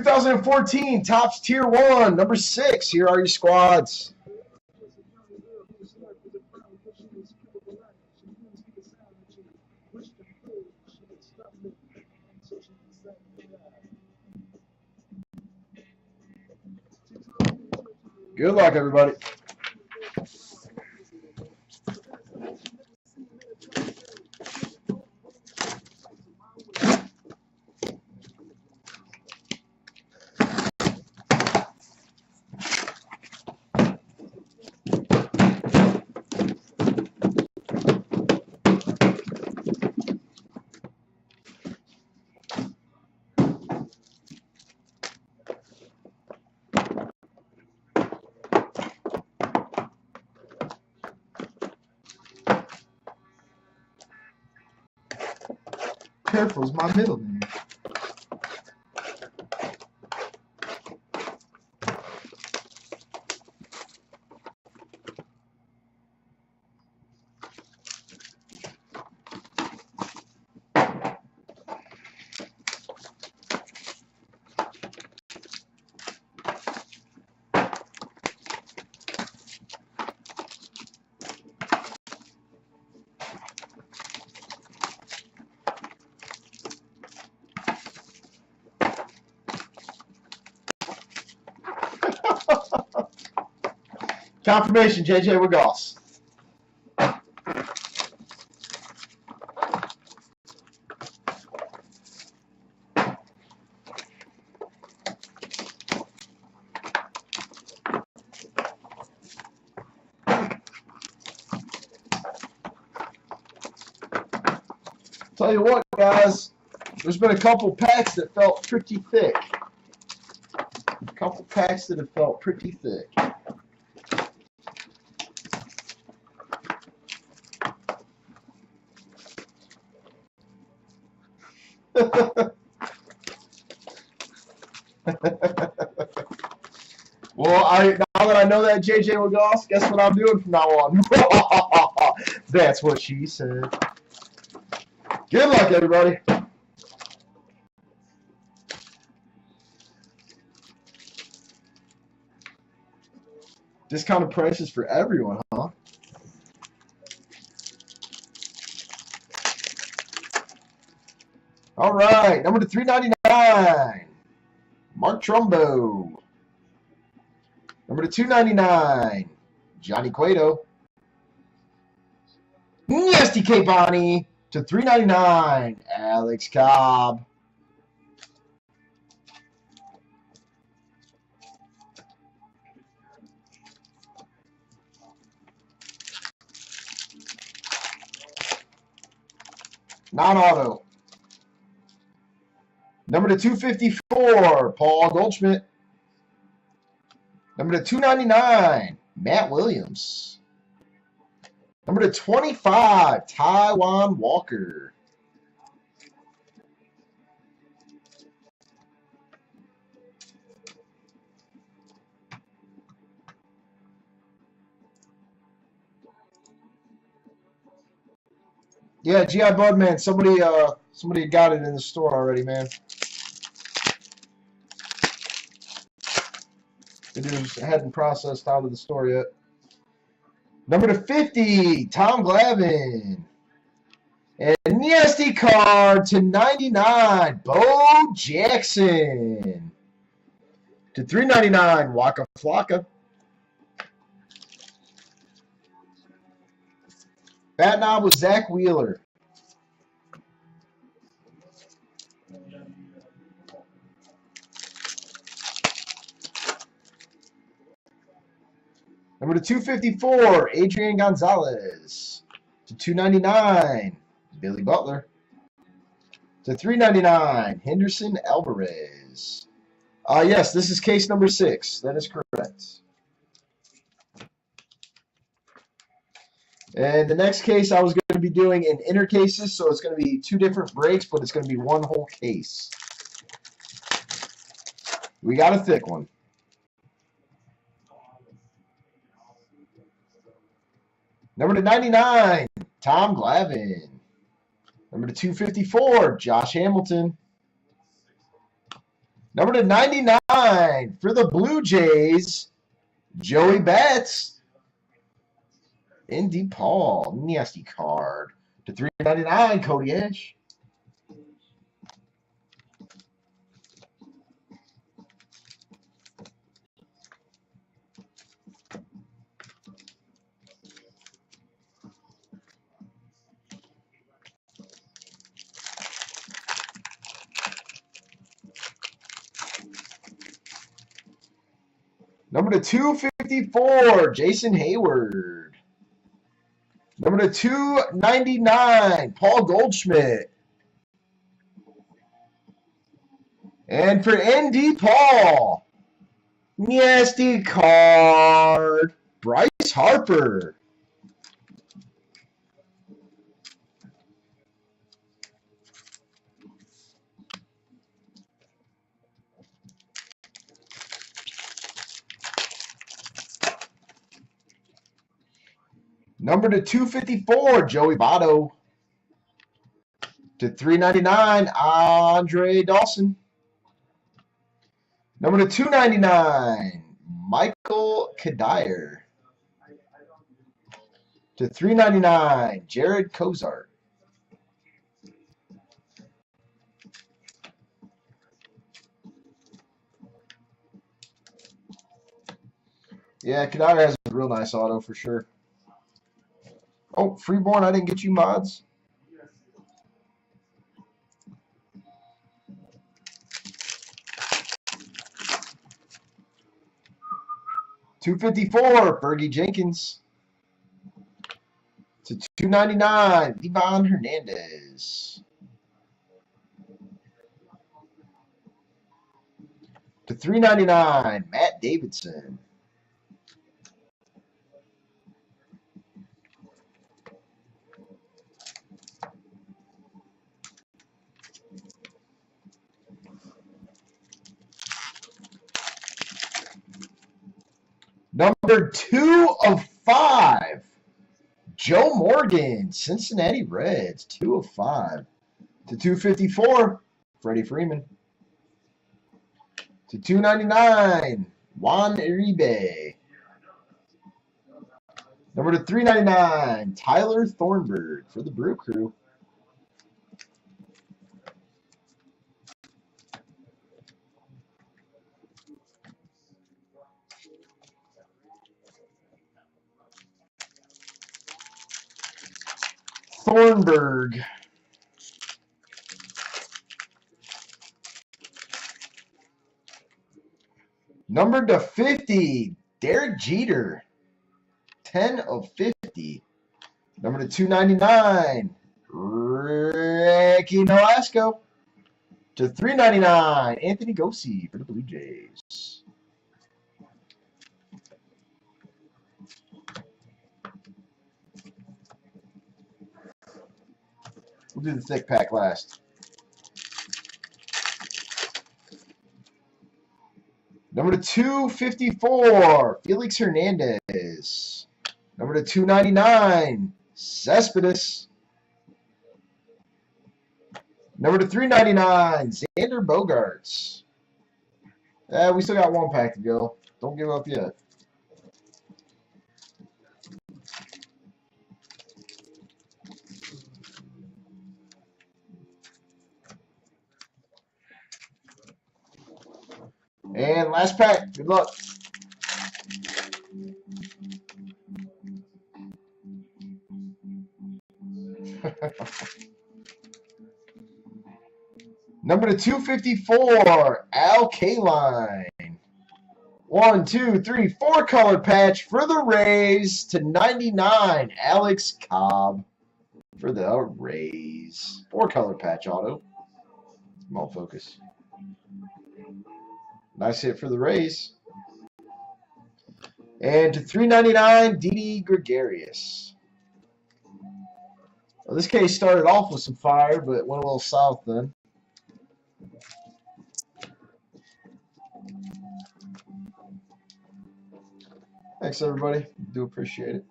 2014 Topps Tier 1, number 6. Here are your squads. Good luck, everybody. Careful is my middle name. Confirmation, JJ Wiggles. Tell you what, guys, there's been a couple packs that felt pretty thick. A couple packs that have felt pretty thick. Well, now that I know that, JJ Wiggles, guess what I'm doing from now on? That's what she said. Good luck, everybody. Discounted prices for everyone, huh? All right, number to 399, Mark Trumbo. Number to 299, Johnny Cueto. Nasty K Bonnie to 399, Alex Cobb. Non-auto. Number to 254, Paul Goldschmidt. Number to 299, Matt Williams. Number to 25, Taijuan Walker. Yeah, GI Budman, somebody got it in the store already, man. It hadn't processed out of the store yet. Number to 50, Tom Glavine. And nasty card to 99, Bo Jackson. To 399, Waka Flocka. Bat knob was Zach Wheeler. Number to 254, Adrian Gonzalez. To 299, Billy Butler. To 399, Henderson Alvarez. Yes, this is case number 6. That is correct. And the next case I was going to be doing in inner cases, so it's going to be 2 different breaks, but it's going to be 1 whole case. We got a thick one. Number to 99, Tom Glavine. Number to 254, Josh Hamilton. Number to 99 for the Blue Jays, Joey Bats. Indy Paul, nasty card. To 399, Cody Ash. Number to 254, Jason Hayward. Number to 299, Paul Goldschmidt. And for ND Paul, nasty card, Bryce Harper. Number to 254, Joey Votto. To 399, Andre Dawson. Number to 299, Michael Kadire. To 399, Jared Cozart. Yeah, Kadire has a real nice auto for sure. Oh, Freeborn, I didn't get you mods. $254, Fergie Jenkins. To $299, Ivan Hernandez. To $399, Matt Davidson. Number 2 of 5, Joe Morgan, Cincinnati Reds, 2 of 5. To 254, Freddie Freeman. To 299, Juan Uribe. Number to 399, Tyler Thornburg for the Brew Crew. Thornburg. Number to 50, Derek Jeter. 10 of 50. Number to 299, Ricky Nolasco. To 399, Anthony Gossi for the Blue Jays. We'll do the thick pack last. Number to 254, Felix Hernandez. Number to 299, Cespedes. Number to 399, Xander Bogaerts. We still got one pack to go. Don't give up yet. And last pack. Good luck. Number to 254, Al Kaline. 1, 2, 3, 4 color patch for the Rays to 99, Alex Cobb for the Rays. 4 color patch auto. Come on, focus. Nice hit for the Rays. And to 399, Didi Gregorius. Well, this case started off with some fire, but went a little south then. Thanks, everybody. Do appreciate it.